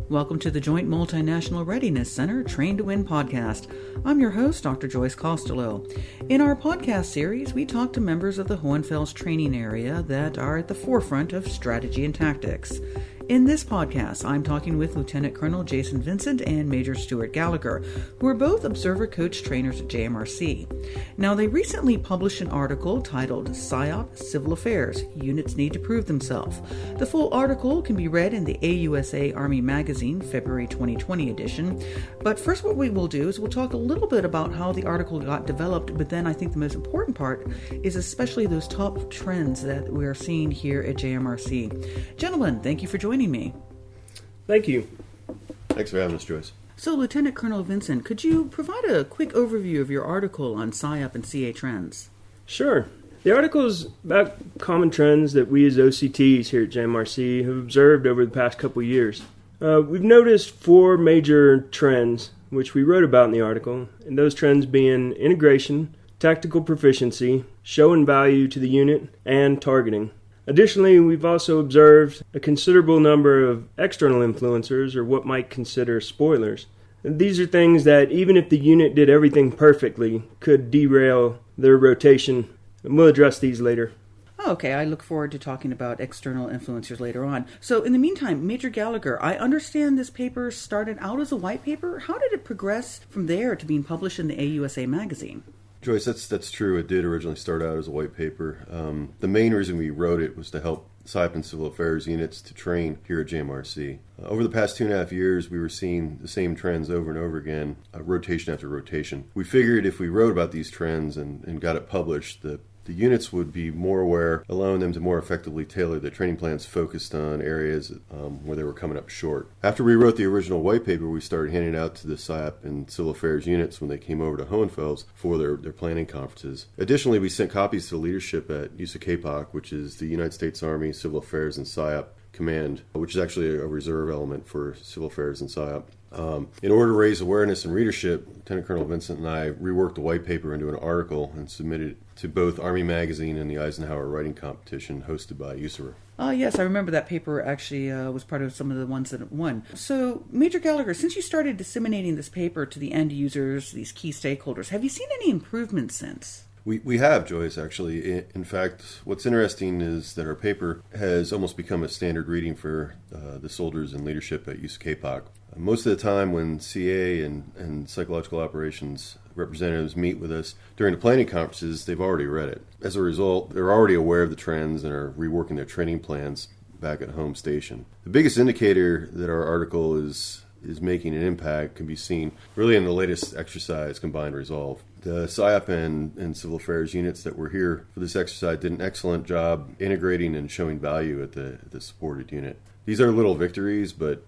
Welcome to the Joint Multinational Readiness Center Train to Win podcast. I'm your host, Dr. Joyce Costello. In our podcast series, we talk to members of the Hohenfels training area that are at the forefront of strategy and tactics. In this podcast, I'm talking with Lieutenant Colonel Jason Vincent and Major Stuart Gallagher, who are both observer coach trainers at JMRC. Now, they recently published an article titled PSYOP Civil Affairs, Units Need to Prove Themselves. The full article can be read in the AUSA Army magazine, February 2020 edition. But first, what we will do is we'll talk a little bit about how the article got developed, but then I think the most important part is especially those top trends that we are seeing here at JMRC. Gentlemen, thank you for joining me. Thank you. Thanks for having us, Joyce. So, Lieutenant Colonel Vincent, could you provide a quick overview of your article on PSYOP and CA trends? Sure. The article is about common trends that we as OCTs here at JMRC have observed over the past couple of years. We've noticed 4 major trends, which we wrote about in the article, and those trends being integration, tactical proficiency, show and value to the unit, and targeting. Additionally, we've also observed a considerable number of external influencers, or what might consider spoilers. And these are things that, even if the unit did everything perfectly, could derail their rotation. And we'll address these later. Okay, I look forward to talking about external influencers later on. So, in the meantime, Major Gallagher, I understand this paper started out as a white paper. How did it progress from there to being published in the AUSA magazine? Joyce, that's true. It did originally start out as a white paper. The main reason we wrote it was to help PSYOP and Civil Affairs units to train here at JMRC. Over the past 2.5 years, we were seeing the same trends over and over again, rotation after rotation. We figured if we wrote about these trends and got it published, the units would be more aware, allowing them to more effectively tailor their training plans focused on areas where they were coming up short. After we wrote the original white paper, we started handing it out to the PSYOP and Civil Affairs units when they came over to Hohenfels for their planning conferences. Additionally, we sent copies to leadership at AUSA, which is the United States Army Civil Affairs and PSYOP Command, which is actually a reserve element for Civil Affairs and PSYOP. In order to raise awareness and readership, Lieutenant Colonel Vincent and I reworked the white paper into an article and submitted it to both Army Magazine and the Eisenhower Writing Competition hosted by AUSA. Yes, I remember that paper actually was part of some of the ones that won. So, Major Gallagher, since you started disseminating this paper to the end users, these key stakeholders, have you seen any improvements since? We have, Joyce, actually. In fact, what's interesting is that our paper has almost become a standard reading for the soldiers and leadership at AUSA. Most of the time when CA and psychological operations representatives meet with us during the planning conferences, they've already read it. As a result, they're already aware of the trends and are reworking their training plans back at home station. The biggest indicator that our article is making an impact can be seen really in the latest exercise, Combined Resolve. The PSYOP and Civil Affairs units that were here for this exercise did an excellent job integrating and showing value at the supported unit. These are little victories, but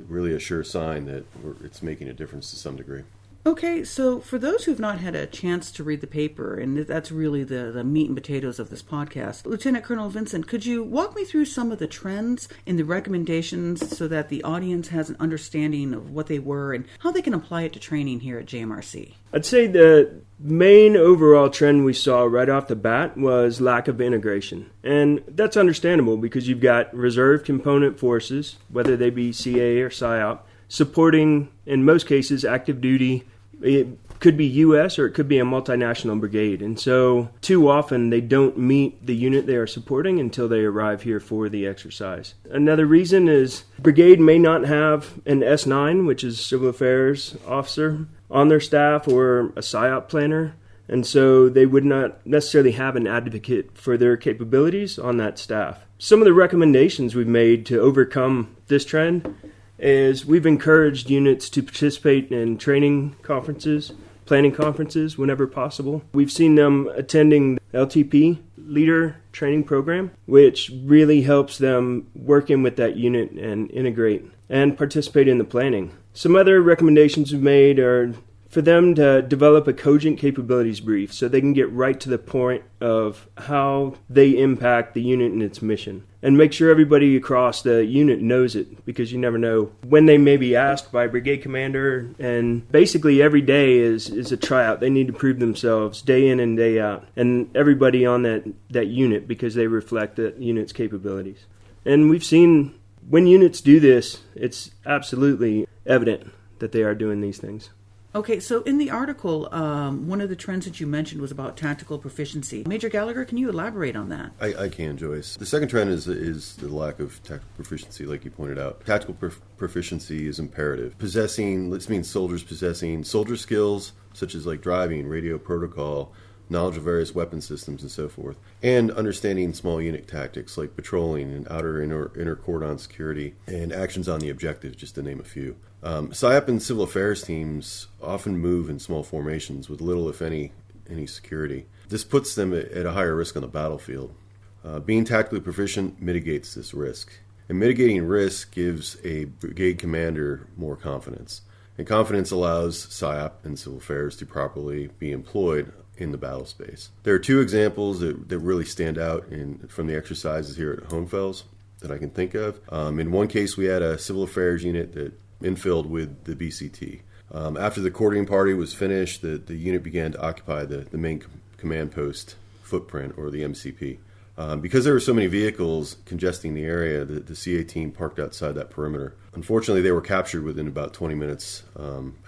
really a sure sign that it's making a difference to some degree. Okay, so for those who've not had a chance to read the paper, and that's really the meat and potatoes of this podcast, Lieutenant Colonel Vincent, could you walk me through some of the trends and the recommendations so that the audience has an understanding of what they were and how they can apply it to training here at JMRC? I'd say the main overall trend we saw right off the bat was lack of integration. And that's understandable because you've got reserve component forces, whether they be CA or PSYOP, supporting, in most cases, active duty. It could be U.S. or it could be a multinational brigade. And so too often they don't meet the unit they are supporting until they arrive here for the exercise. Another reason is brigade may not have an S9, which is Civil Affairs officer, on their staff or a PSYOP planner. And so they would not necessarily have an advocate for their capabilities on that staff. Some of the recommendations we've made to overcome this trend is we've encouraged units to participate in training conferences, planning conferences whenever possible. We've seen them attending the LTP leader training program, which really helps them work in with that unit and integrate and participate in the planning. Some other recommendations we've made are for them to develop a cogent capabilities brief so they can get right to the point of how they impact the unit and its mission. And make sure everybody across the unit knows it, because you never know when they may be asked by a brigade commander. And basically every day is a tryout. They need to prove themselves day in and day out. And everybody on that unit, because they reflect that unit's capabilities. And we've seen when units do this, it's absolutely evident that they are doing these things. Okay, so in the article, one of the trends that you mentioned was about tactical proficiency. Major Gallagher, can you elaborate on that? I can, Joyce. The second trend is the lack of tactical proficiency, like you pointed out. Tactical proficiency is imperative. This means soldiers possessing soldier skills, such as like driving, radio protocol, knowledge of various weapon systems, and so forth, and understanding small unit tactics like patrolling and outer inner cordon security and actions on the objective, just to name a few. PSYOP and civil affairs teams often move in small formations with little, if any security. This puts them at a higher risk on the battlefield. Being tactically proficient mitigates this risk. And mitigating risk gives a brigade commander more confidence. And confidence allows PSYOP and civil affairs to properly be employed in the battle space. There are two examples that really stand out from the exercises here at Hohenfels that I can think of. In one case, we had a civil affairs unit that infilled with the BCT. After the quartering party was finished, the unit began to occupy the main command post footprint, or the MCP. Because there were so many vehicles congesting the area, the CA team parked outside that perimeter. Unfortunately, they were captured within about 20 minutes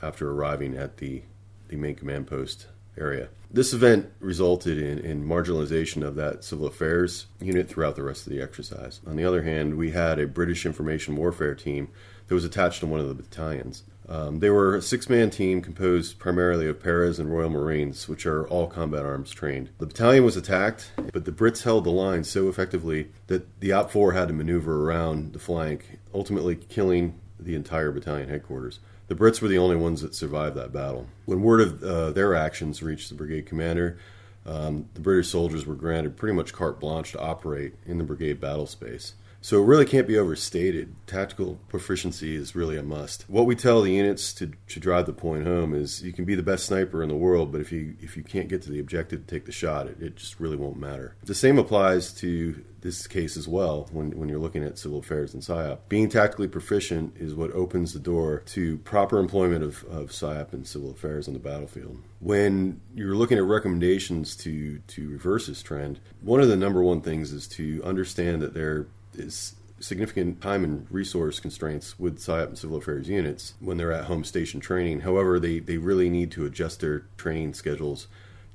after arriving at the main command post area. This event resulted in marginalization of that civil affairs unit throughout the rest of the exercise. On the other hand, we had a British information warfare team that was attached to one of the battalions. They were a 6-man team composed primarily of Paras and Royal Marines, which are all combat arms trained. The battalion was attacked, but the Brits held the line so effectively that the OPFOR had to maneuver around the flank, ultimately killing the entire battalion headquarters. The Brits were the only ones that survived that battle. When word of their actions reached the brigade commander, the British soldiers were granted pretty much carte blanche to operate in the brigade battle space. So it really can't be overstated. Tactical proficiency is really a must. What we tell the units to drive the point home is you can be the best sniper in the world, but if you can't get to the objective to take the shot, it just really won't matter. The same applies to this case as well when you're looking at civil affairs and PSYOP. Being tactically proficient is what opens the door to proper employment of PSYOP and civil affairs on the battlefield. When you're looking at recommendations to reverse this trend, one of the number one things is to understand that there is significant time and resource constraints with PSYOP and civil affairs units when they're at home station training. However, they really need to adjust their training schedules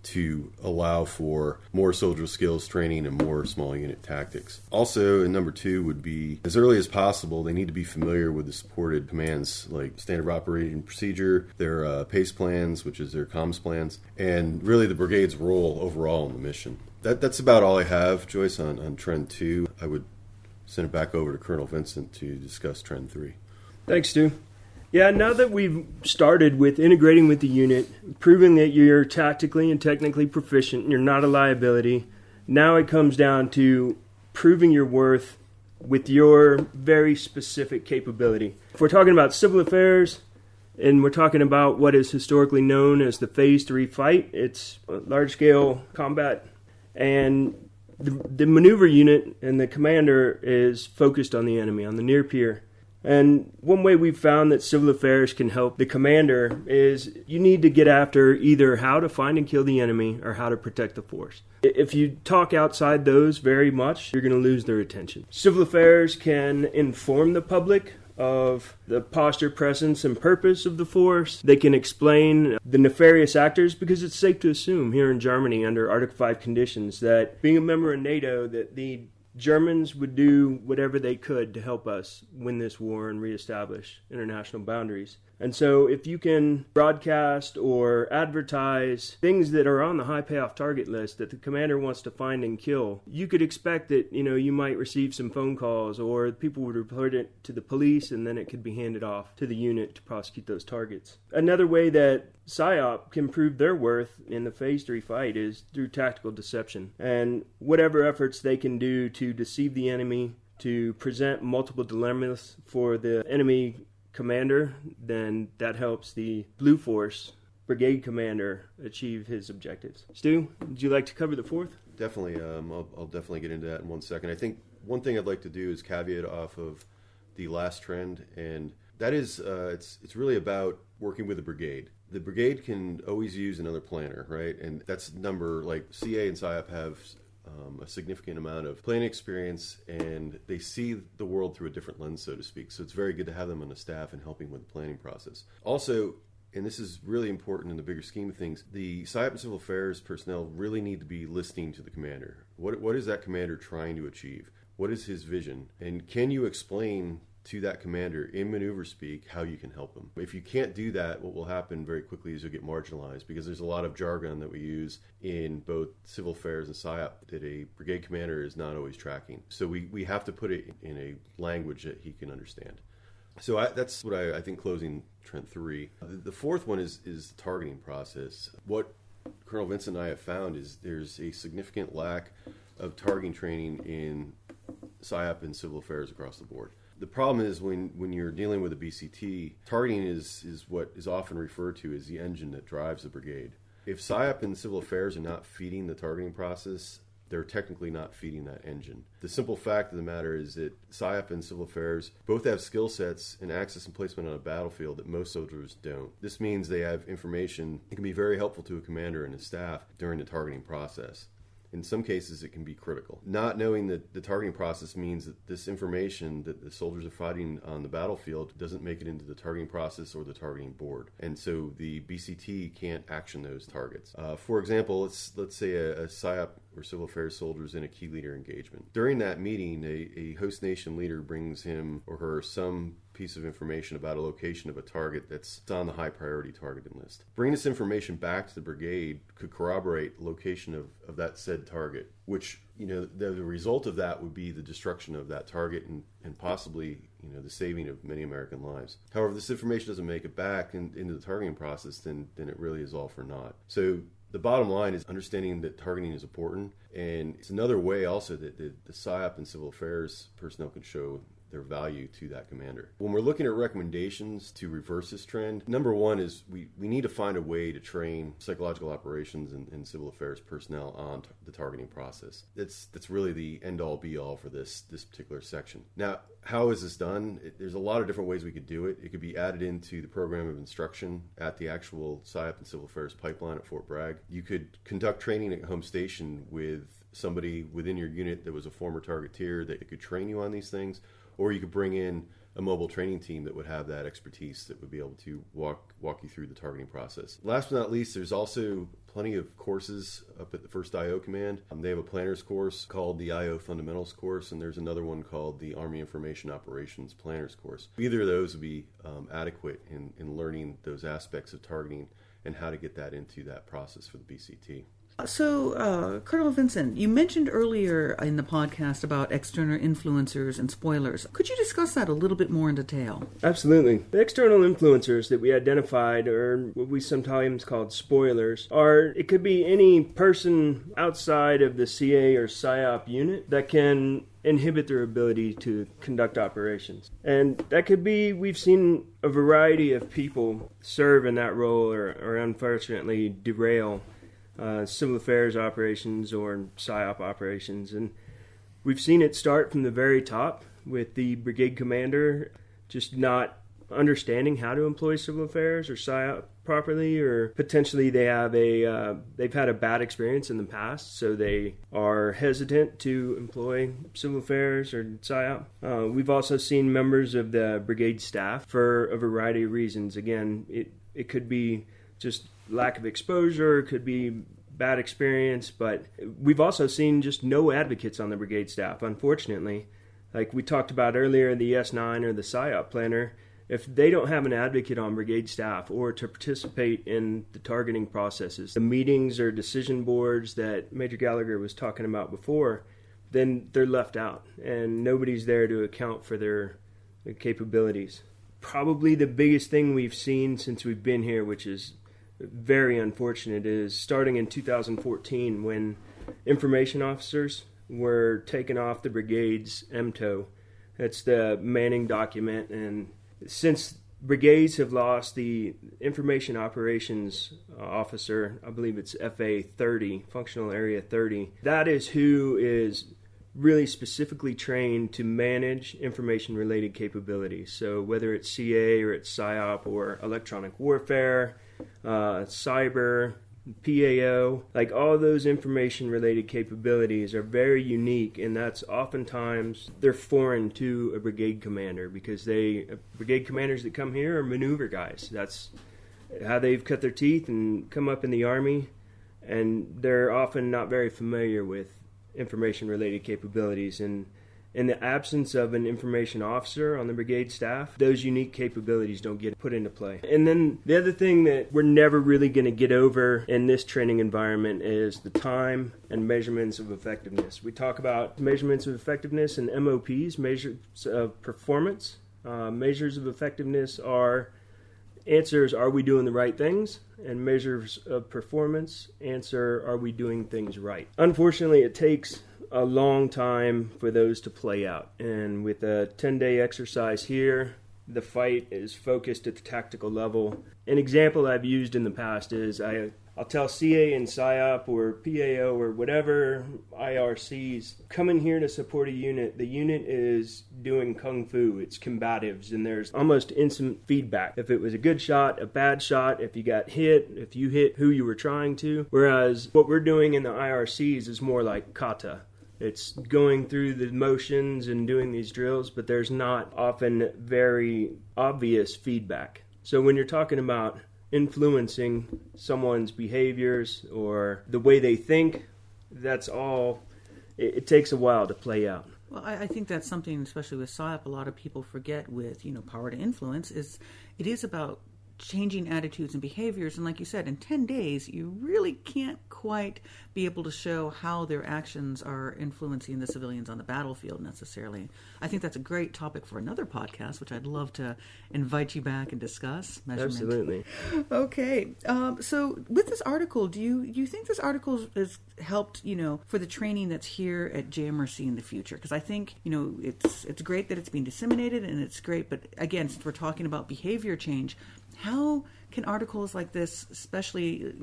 to allow for more soldier skills training and more small unit tactics. Also, number two would be, as early as possible, they need to be familiar with the supported commands like standard operating procedure, their PACE plans, which is their comms plans, and really the brigade's role overall in the mission. That's about all I have, Joyce, on Trend 2. I would send it back over to Colonel Vincent to discuss Trend 3. Thanks, Stu. Yeah, now that we've started with integrating with the unit, proving that you're tactically and technically proficient, and you're not a liability, now it comes down to proving your worth with your very specific capability. If we're talking about civil affairs, and we're talking about what is historically known as the Phase 3 fight, it's large-scale combat, and the maneuver unit and the commander is focused on the enemy, on the near peer. And one way we've found that civil affairs can help the commander is you need to get after either how to find and kill the enemy or how to protect the force. If you talk outside those very much, you're going to lose their attention. Civil affairs can inform the public of the posture, presence, and purpose of the force. They can explain the nefarious actors, because it's safe to assume here in Germany under Article 5 conditions that being a member of NATO, that the Germans would do whatever they could to help us win this war and reestablish international boundaries. And so if you can broadcast or advertise things that are on the high payoff target list that the commander wants to find and kill, you could expect that, you might receive some phone calls or people would report it to the police, and then it could be handed off to the unit to prosecute those targets. Another way that PSYOP can prove their worth in the Phase 3 fight is through tactical deception. And whatever efforts they can do to deceive the enemy, to present multiple dilemmas for the enemy commander, then that helps the Blue Force brigade commander achieve his objectives. Stu, would you like to cover the fourth? Definitely. I'll definitely get into that in 1 second. I think one thing I'd like to do is caveat off of the last trend, and that is it's really about working with the brigade. The brigade can always use another planner, right? And that's number, like CA and PSYOP have a significant amount of planning experience, and they see the world through a different lens, so to speak. So it's very good to have them on the staff and helping with the planning process. Also, and this is really important in the bigger scheme of things, the PSYOP and civil affairs personnel really need to be listening to the commander. What is that commander trying to achieve? What is his vision? And can you explain to that commander in maneuver speak how you can help him? If you can't do that, what will happen very quickly is you'll get marginalized, because there's a lot of jargon that we use in both civil affairs and PSYOP that a brigade commander is not always tracking. So we have to put it in a language that he can understand. So that's what I think closing Trend 3. The fourth one is the targeting process. What Colonel Vincent and I have found is there's a significant lack of targeting training in PSYOP and civil affairs across the board. The problem is when you're dealing with a BCT, targeting is what is often referred to as the engine that drives the brigade. If PSYOP and civil affairs are not feeding the targeting process, they're technically not feeding that engine. The simple fact of the matter is that PSYOP and civil affairs both have skill sets and access and placement on a battlefield that most soldiers don't. This means they have information that can be very helpful to a commander and his staff during the targeting process. In some cases, it can be critical. Not knowing that the targeting process means that this information that the soldiers are fighting on the battlefield doesn't make it into the targeting process or the targeting board. And so the BCT can't action those targets. For example, let's say a PSYOP or civil affairs soldier is in a key leader engagement. During that meeting, a host nation leader brings him or her some piece of information about a location of a target that's on the high priority targeted list. Bringing this information back to the brigade could corroborate the location of that said target, which, the result of that would be the destruction of that target and possibly, the saving of many American lives. However, if this information doesn't make it back into the targeting process, then it really is all for naught. So the bottom line is understanding that targeting is important, and it's another way also that the PSYOP and civil affairs personnel can show their value to that commander. When we're looking at recommendations to reverse this trend, number one is we need to find a way to train psychological operations and civil affairs personnel on the targeting process. That's really the end-all be-all for this particular section. Now, how is this done? There's a lot of different ways we could do it. It could be added into the program of instruction at the actual PSYOP and civil affairs pipeline at Fort Bragg. You could conduct training at home station with somebody within your unit that was a former targeteer that could train you on these things. Or you could bring in a mobile training team that would have that expertise that would be able to walk you through the targeting process. Last but not least, there's also plenty of courses up at the 1st IO Command. They have a planner's course called the IO Fundamentals course, and there's another one called the Army Information Operations Planner's course. Either of those would be adequate in learning those aspects of targeting and how to get that into that process for the BCT. So, Colonel Vincent, you mentioned earlier in the podcast about external influencers and spoilers. Could you discuss that a little bit more in detail? Absolutely. The external influencers that we identified, or what we sometimes called spoilers, it could be any person outside of the CA or PSYOP unit that can inhibit their ability to conduct operations. And that could be, we've seen a variety of people serve in that role or unfortunately derail civil affairs operations or PSYOP operations. And we've seen it start from the very top with the brigade commander just not understanding how to employ civil affairs or PSYOP properly, or potentially they've had a bad experience in the past, so they are hesitant to employ civil affairs or PSYOP. We've also seen members of the brigade staff for a variety of reasons. Again, it could be just lack of exposure, it could be bad experience, but we've also seen just no advocates on the brigade staff, unfortunately. Like we talked about earlier, the S9 or the PSYOP planner, if they don't have an advocate on brigade staff or to participate in the targeting processes, the meetings or decision boards that Major Gallagher was talking about before, then they're left out and nobody's there to account for their capabilities. Probably the biggest thing we've seen since we've been here, which is very unfortunate, is starting in 2014 when information officers were taken off the brigade's MTO. That's the manning document, and since brigades have lost the information operations officer, I believe it's FA 30, functional area 30, that is who is really specifically trained to manage information-related capabilities. So whether it's CA or it's PSYOP or electronic warfare, cyber, PAO, like all those information-related capabilities are very unique, and that's oftentimes they're foreign to a brigade commander because brigade commanders that come here are maneuver guys. That's how they've cut their teeth and come up in the Army, and they're often not very familiar with information-related capabilities. And in the absence of an information officer on the brigade staff, those unique capabilities don't get put into play. And then the other thing that we're never really going to get over in this training environment is the time and measurements of effectiveness. We talk about measurements of effectiveness and MOPs, measures of performance. Measures of effectiveness are answers, are we doing the right things? And measures of performance, answer, are we doing things right? Unfortunately, it takes a long time for those to play out. And with a 10-day exercise here, the fight is focused at the tactical level. An example I've used in the past is I'll tell CA and PSYOP or PAO or whatever IRCs, come in here to support a unit. The unit is doing kung fu. It's combatives, and there's almost instant feedback. If it was a good shot, a bad shot, if you got hit, if you hit who you were trying to. Whereas what we're doing in the IRCs is more like kata. It's going through the motions and doing these drills, but there's not often very obvious feedback. So when you're talking about influencing someone's behaviors or the way they think, that's all, it takes a while to play out. Well, I think that's something, especially with PSYOP, a lot of people forget with, power to influence, is it is about changing attitudes and behaviors. And like you said, in 10 days, you really can't quite be able to show how their actions are influencing the civilians on the battlefield necessarily. I think that's a great topic for another podcast, which I'd love to invite you back and discuss. Measurement. Absolutely. Okay. So with this article, do you think this article has helped, for the training that's here at JMRC in the future? Because I think, it's great that it's being disseminated and it's great. But again, since we're talking about behavior change, how can articles like this, especially,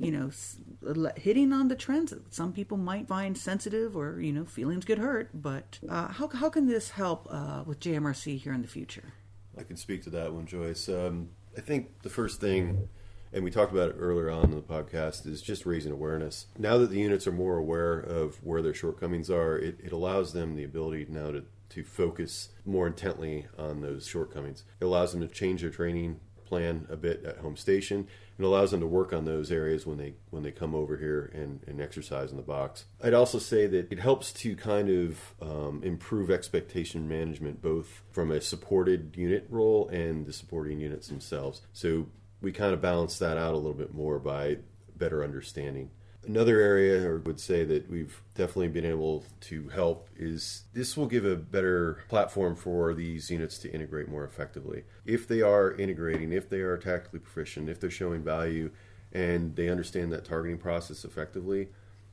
hitting on the trends that some people might find sensitive or, feelings get hurt, but how can this help with JMRC here in the future? I can speak to that one, Joyce. I think the first thing, and we talked about it earlier on in the podcast, is just raising awareness. Now that the units are more aware of where their shortcomings are, it allows them the ability now to focus more intently on those shortcomings. It allows them to change their training plan a bit at home station, and allows them to work on those areas when they come over here and exercise in the box. I'd also say that it helps to kind of improve expectation management, both from a supported unit role and the supporting units themselves. So we kind of balance that out a little bit more by better understanding. Another area I would say that we've definitely been able to help is this will give a better platform for these units to integrate more effectively. If they are integrating, if they are tactically proficient, if they're showing value and they understand that targeting process effectively,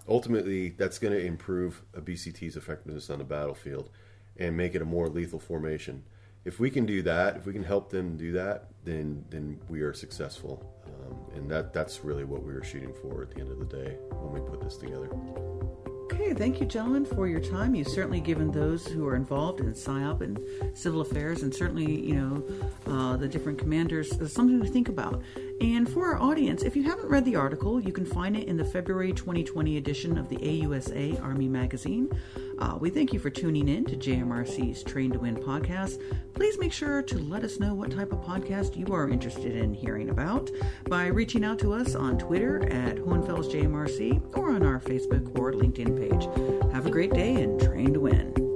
ultimately that's going to improve a BCT's effectiveness on the battlefield and make it a more lethal formation. If we can do that, if we can help them do that, then we are successful. And that's really what we were shooting for at the end of the day when we put this together. Okay, thank you, gentlemen, for your time. You've certainly given those who are involved in PSYOP and civil affairs, and certainly, the different commanders, something to think about. And for our audience, if you haven't read the article, you can find it in the February 2020 edition of the AUSA Army magazine. We thank you for tuning in to JMRC's Train to Win podcast. Please make sure to let us know what type of podcast you are interested in hearing about by reaching out to us on Twitter at HohenfelsJMRC or on our Facebook or LinkedIn page. Have a great day and train to win.